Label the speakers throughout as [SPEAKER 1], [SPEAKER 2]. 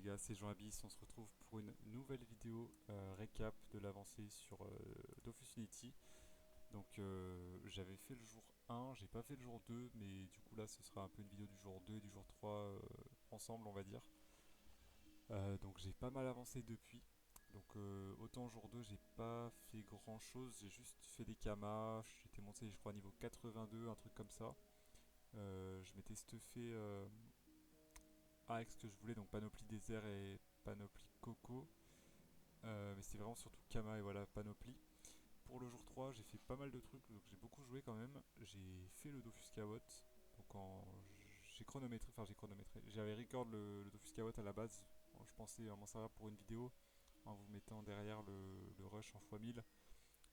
[SPEAKER 1] gars, c'est Jean-Abyss, on se retrouve pour une nouvelle vidéo récap de l'avancée sur Dofus Unity. Donc j'avais fait le jour 1, j'ai pas fait le jour 2, mais du coup là ce sera un peu une vidéo du jour 2 et du jour 3 ensemble on va dire. Donc j'ai pas mal avancé depuis. Donc autant jour 2 j'ai pas fait grand chose, j'ai juste fait des kamas, j'étais monté je crois niveau 82, un truc comme ça. Je m'étais stuffé avec ce que je voulais, donc panoplie désert et panoplie coco. Mais c'était vraiment surtout Kama et voilà, panoplie. Pour le jour 3, j'ai fait pas mal de trucs, donc j'ai beaucoup joué quand même. J'ai fait le Dofus Kawot. Donc j'ai chronométré, enfin j'ai chronométré. J'avais record le Dofus Kawot à la base. Je pensais m'en servir pour une vidéo en vous mettant derrière le rush en x1000.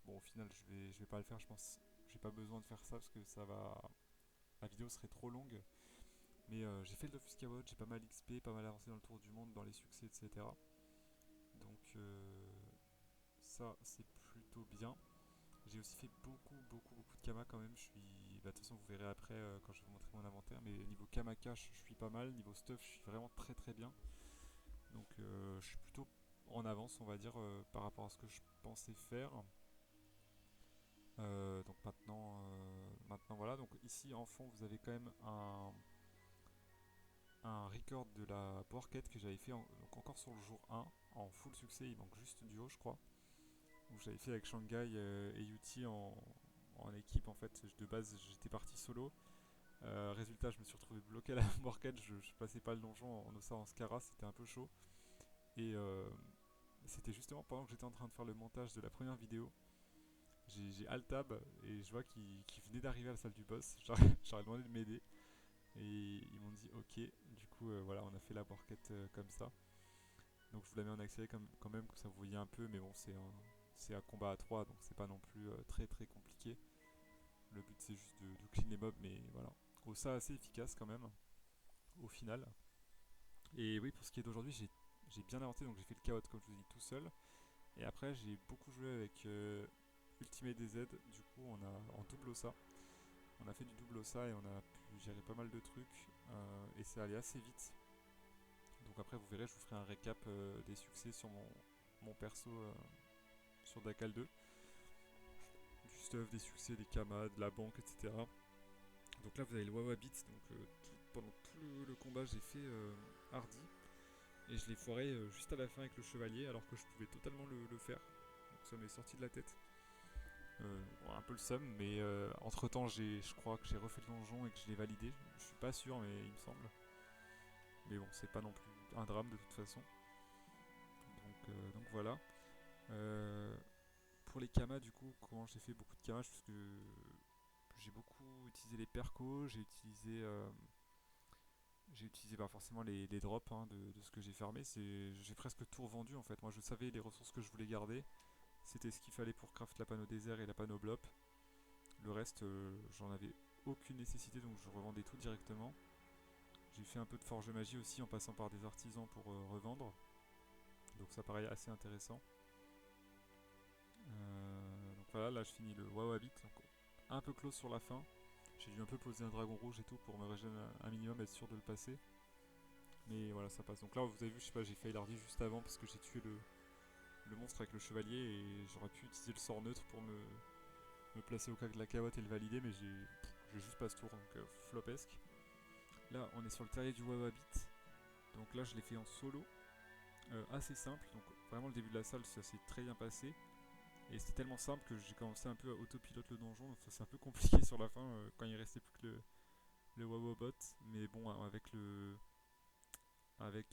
[SPEAKER 1] Bon, au final, je vais pas le faire, je pense. J'ai pas besoin de faire ça parce que ça va. La vidéo serait trop longue. Mais j'ai fait le Dofus Kawot, j'ai pas mal XP, pas mal avancé dans le tour du monde, dans les succès, etc. Donc ça, c'est plutôt bien. J'ai aussi fait beaucoup de Kama quand même. Je suis. Bah, de toute façon, vous verrez après quand je vais vous montrer mon inventaire. Mais niveau Kama cash, je suis pas mal. Niveau stuff, je suis vraiment très bien. Donc, je suis plutôt en avance, on va dire, par rapport à ce que je pensais faire. Donc maintenant voilà. Donc ici en fond, vous avez quand même un record de la Borquette que j'avais fait donc encore sur le jour 1 en full succès. Il manque juste duo, je crois. Donc j'avais fait avec Shanghai et Yuti en équipe en fait. De base j'étais parti solo. Résultat je me suis retrouvé bloqué à la Borquette, je passais pas le donjon en Ossa en Scara, c'était un peu chaud. Et c'était justement pendant que j'étais en train de faire le montage de la première vidéo. J'ai alt-tab et je vois qu'ils venaient d'arriver à la salle du boss. J'aurais demandé de m'aider. Et ils m'ont dit ok. Du coup voilà, on a fait la Borquette comme ça. Donc je vous la mets en accéléré quand même, que ça vous voyez un peu, mais bon c'est un combat à 3 donc c'est pas non plus très compliqué. Le but c'est juste de clean les mobs, mais voilà. Oh, ça assez efficace quand même, au final. Et oui, pour ce qui est d'aujourd'hui, j'ai bien avancé, donc j'ai fait le chaos comme je vous ai dit tout seul. Et après j'ai beaucoup joué avec Ultimate DZ, du coup on a en double ça. On a fait du double ça et on a pu gérer pas mal de trucs. Et c'est allé assez vite. Donc après vous verrez, je vous ferai un récap des succès sur mon perso sur Dakal 2. Du stuff, des succès, des kamas, de la banque, etc. Donc là vous avez le Wawabit, donc pendant tout le combat j'ai fait Hardy. Et je l'ai foiré juste à la fin avec le chevalier alors que je pouvais totalement le faire. Donc ça m'est sorti de la tête. Bon, un peu le seum, mais entre temps je crois que j'ai refait le donjon et que je l'ai validé. Je suis pas sûr mais il me semble. Mais bon c'est pas non plus un drame de toute façon. Donc voilà. Euh, pour les kamas du coup, comment j'ai fait beaucoup de kamas parce que j'ai beaucoup utilisé les percos, j'ai utilisé bah, forcément les drops hein, de ce que j'ai farmé. J'ai presque tout revendu en fait. Moi je savais les ressources que je voulais garder. C'était ce qu'il fallait pour craft la panneau désert et la panneau blop. Le reste, j'en avais aucune nécessité donc je revendais tout directement. J'ai fait un peu de forge magie aussi en passant par des artisans pour revendre. Donc ça paraît assez intéressant. Donc voilà, là je finis le Wawabit. Donc un peu close sur la fin. J'ai dû un peu poser un dragon rouge et tout pour me régénérer un minimum, être sûr de le passer. Mais voilà, ça passe. Donc là, vous avez vu, je sais pas, j'ai failli l'ardi juste avant parce que j'ai tué le monstre avec le chevalier et j'aurais pu utiliser le sort neutre pour me placer au cas de la carotte et le valider, mais j'ai juste pas ce tour, donc flopesque. Là, on est sur le terrier du Wawabit. Donc là, je l'ai fait en solo, assez simple. Donc vraiment, le début de la salle, ça s'est très bien passé. Et c'était tellement simple que j'ai commencé un peu à autopilote le donjon, donc ça c'est un peu compliqué sur la fin quand il restait plus que le Wawabot. Mais bon, avec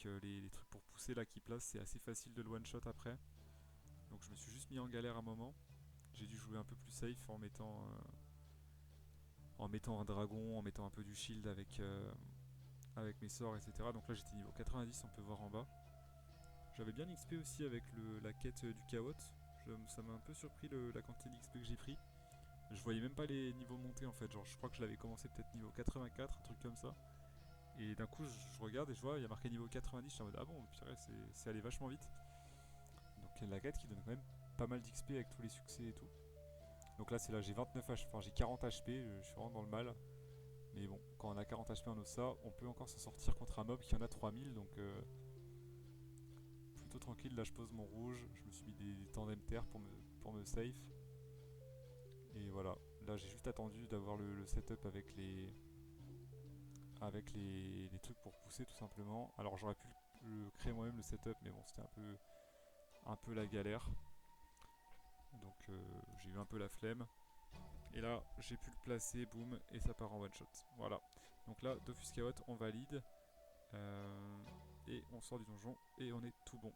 [SPEAKER 1] les trucs pour pousser là qui placent, c'est assez facile de le one shot après. Donc je me suis juste mis en galère un moment. J'ai dû jouer un peu plus safe en mettant un dragon, en mettant un peu du shield avec mes sorts, etc. Donc là j'étais niveau 90, on peut voir en bas. J'avais bien XP aussi avec la quête du Kawot. Ça m'a un peu surpris la quantité d'XP que j'ai pris. Je voyais même pas les niveaux monter en fait. Genre je crois que je l'avais commencé peut-être niveau 84, un truc comme ça. Et d'un coup je regarde et je vois il y a marqué niveau 90. Je suis en mode ah bon, purée, c'est allé vachement vite. Donc la quête qui donne quand même pas mal d'XP avec tous les succès et tout. Donc là c'est là j'ai 29 HP, enfin j'ai 40 HP, je suis vraiment dans le mal. Mais bon, quand on a 40 HP en Ossa, on peut encore s'en sortir contre un mob qui en a 3000, donc plutôt tranquille. Là, je pose mon rouge. Je me suis mis des tandem terre pour me safe. Et voilà. Là, j'ai juste attendu d'avoir le setup avec les trucs pour pousser tout simplement. Alors, j'aurais pu le créer moi-même le setup, mais bon, c'était un peu la galère. Donc, j'ai eu un peu la flemme. Et là, j'ai pu le placer, boum, et ça part en one shot. Voilà. Donc là, Dofus Chaos, on valide. Et on sort du donjon et on est tout bon.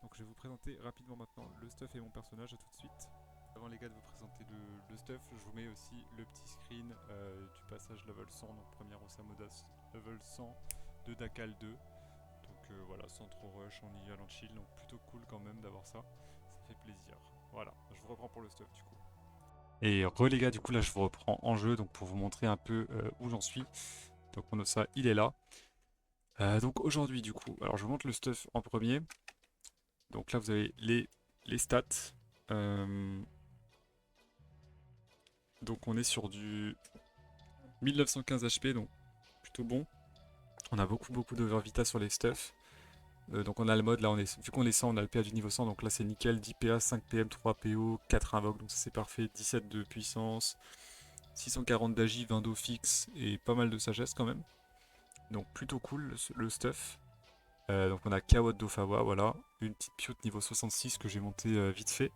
[SPEAKER 1] Donc je vais vous présenter rapidement maintenant le stuff et mon personnage, à tout de suite. Avant les gars de vous présenter le stuff, je vous mets aussi le petit screen du passage level 100, donc première Osamodas level 100 de Dakal 2. Donc voilà, sans trop rush, on y va en chill, donc plutôt cool quand même d'avoir ça. Ça fait plaisir. Voilà, je vous reprends pour le stuff du coup. Et les gars, du coup là je vous reprends en jeu donc pour vous montrer un peu où j'en suis. Donc mon Osa il est là. Donc aujourd'hui du coup, alors je vous montre le stuff en premier. Donc là vous avez les stats. Euh, donc on est sur du 1915 HP, donc plutôt bon. On a beaucoup d'overvita sur les stuff. Donc on a le mode, là on est, vu qu'on est 100, on a le PA du niveau 100, donc là c'est nickel, 10 PA, 5 PM, 3 PO, 4 invoques, donc ça c'est parfait, 17 de puissance, 640 d'agi, 20 d'eau fixe et pas mal de sagesse quand même. Donc plutôt cool le stuff. Donc on a Kawot d'Ofawa, voilà, une petite piote niveau 66 que j'ai monté vite fait.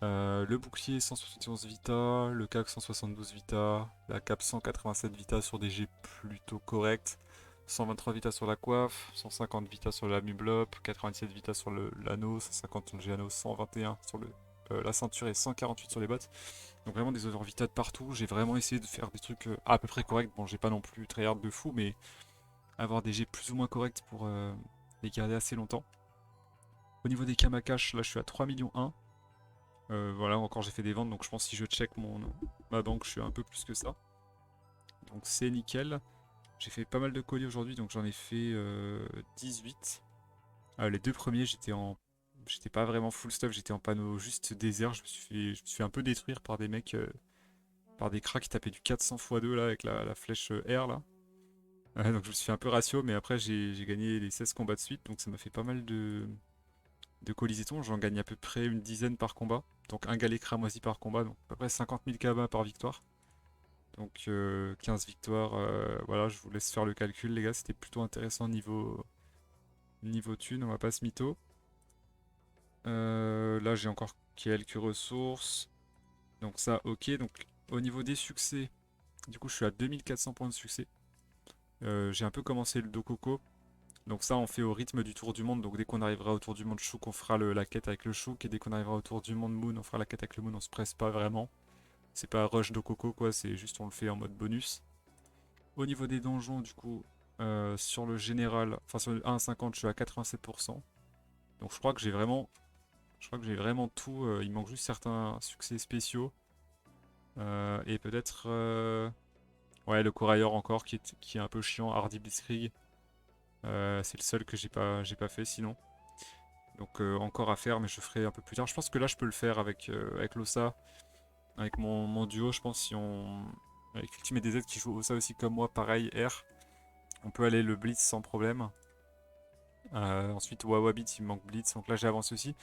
[SPEAKER 1] Le bouclier 171 vita, le CAC 172 vita, la cape 187 vita sur des G plutôt corrects, 123 vita sur la coiffe, 150 vita sur la mublop, 97 vita sur l'anneau, 150 sur le G-anneau, 121 sur la ceinture et 148 sur les bottes. Donc vraiment des over vita de partout. J'ai vraiment essayé de faire des trucs à peu près corrects. Bon, j'ai pas non plus tryhard de fou, mais avoir des G plus ou moins corrects pour les garder assez longtemps. Au niveau des Kamakash, là je suis à 3 millions 1. Voilà, encore j'ai fait des ventes, donc je pense que si je check ma banque, je suis un peu plus que ça. Donc c'est nickel. J'ai fait pas mal de colis aujourd'hui, donc j'en ai fait 18. Les deux premiers, j'étais pas vraiment full stuff, j'étais en panneau juste désert. Je me suis fait un peu détruire par des mecs, par des cracks qui tapaient du 400 x2 là, avec la flèche R là. Donc je me suis fait un peu ratio, mais après j'ai gagné les 16 combats de suite, donc ça m'a fait pas mal de colisitons. J'en gagne à peu près une dizaine par combat. Donc un galet cramoisi par combat, donc à peu près 50 000 KBA par victoire. Donc 15 victoires, voilà, je vous laisse faire le calcul les gars, c'était plutôt intéressant niveau thune, on va pas se mytho. Là j'ai encore quelques ressources, donc ça ok. Donc au niveau des succès, du coup je suis à 2400 points de succès. J'ai un peu commencé le Dokoko, donc ça on fait au rythme du tour du monde, donc dès qu'on arrivera au tour du monde Chouk on fera la quête avec le Chouk, et dès qu'on arrivera au tour du monde Moon on fera la quête avec le Moon, on se presse pas vraiment. C'est pas rush de coco quoi, c'est juste on le fait en mode bonus. Au niveau des donjons du coup, sur le général, enfin sur le 1.50 je suis à 87%. Donc je crois que j'ai vraiment tout, il manque juste certains succès spéciaux. Et peut-être, ouais le courailleur encore qui est un peu chiant, Hardy Blitzkrieg. C'est le seul que j'ai pas fait sinon. Donc encore à faire mais je ferai un peu plus tard. Je pense que là je peux le faire avec l'Ossa. Avec mon duo, je pense, si on. Avec Ultimate DZ qui joue ça aussi comme moi, pareil, R. On peut aller le Blitz sans problème. Ensuite, Wawabit, il me manque Blitz. Donc là, j'ai avancé aussi.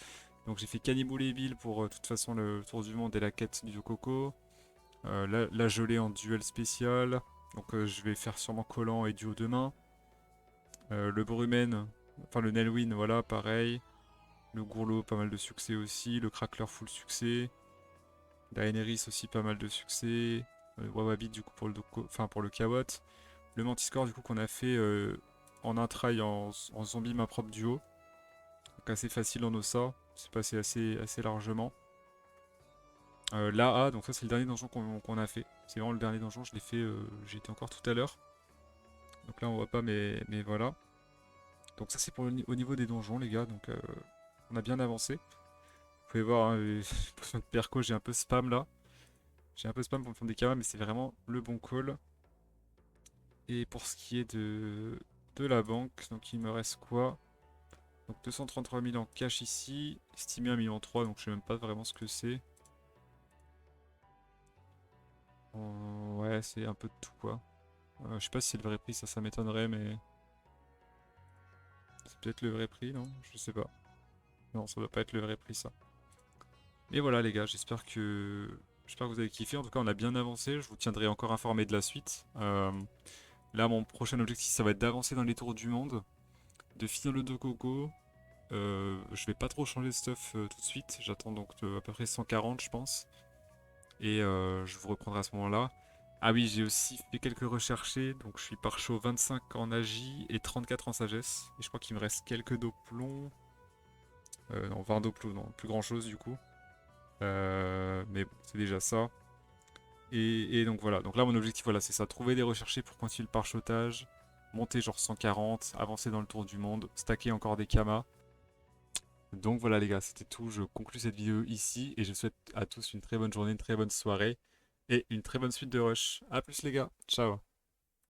[SPEAKER 1] Donc j'ai fait Cannibal et Bill pour de toute façon le tour du monde et la quête du Coco. Là, je l'ai en duel spécial. Donc je vais faire sûrement Collant et duo demain. Le Brumen, enfin le Nelwyn, voilà, pareil. Le Gourlot, pas mal de succès aussi. Le Crackler, full succès. Daenerys aussi pas mal de succès. Wawabit du coup pour pour le Kawot. Le Mantiscore du coup qu'on a fait en intrail en zombie ma propre duo. Donc assez facile en Ossa. C'est passé assez largement. L'AA, donc ça c'est le dernier donjon qu'on a fait. C'est vraiment le dernier donjon, je l'ai fait, j'y étais encore tout à l'heure. Donc là on voit pas mais voilà. Donc ça c'est pour au niveau des donjons les gars, donc on a bien avancé. Vous pouvez voir, hein, les potions de perco, j'ai un peu spam là. J'ai un peu spam pour me faire des kamas, mais c'est vraiment le bon call. Et pour ce qui est de la banque, donc il me reste quoi? Donc 233 000 en cash ici, estimé 1,3 million, donc je sais même pas vraiment ce que c'est. Ouais, c'est un peu de tout quoi. Je sais pas si c'est le vrai prix, ça m'étonnerait, mais c'est peut-être le vrai prix, non? Je sais pas. Non, ça doit pas être le vrai prix, ça. Et voilà les gars, j'espère que vous avez kiffé. En tout cas, on a bien avancé. Je vous tiendrai encore informé de la suite. Là, mon prochain objectif, ça va être d'avancer dans les tours du monde, de finir le Dogogo. Je vais pas trop changer de stuff tout de suite. J'attends donc à peu près 140, je pense. Et je vous reprendrai à ce moment-là. Ah oui, j'ai aussi fait quelques recherchés. Donc, je suis par chaud 25 en agi et 34 en sagesse. Et je crois qu'il me reste quelques doplons. Non, 20 doplons, non, plus grand chose du coup. Mais bon, c'est déjà ça. Et donc voilà, donc là mon objectif voilà c'est ça, trouver des recherchés pour continuer le parachotage, monter genre 140, avancer dans le tour du monde, stacker encore des kamas. Donc voilà les gars, c'était tout, je conclus cette vidéo ici et je souhaite à tous une très bonne journée, une très bonne soirée et une très bonne suite de rush. A plus les gars, ciao.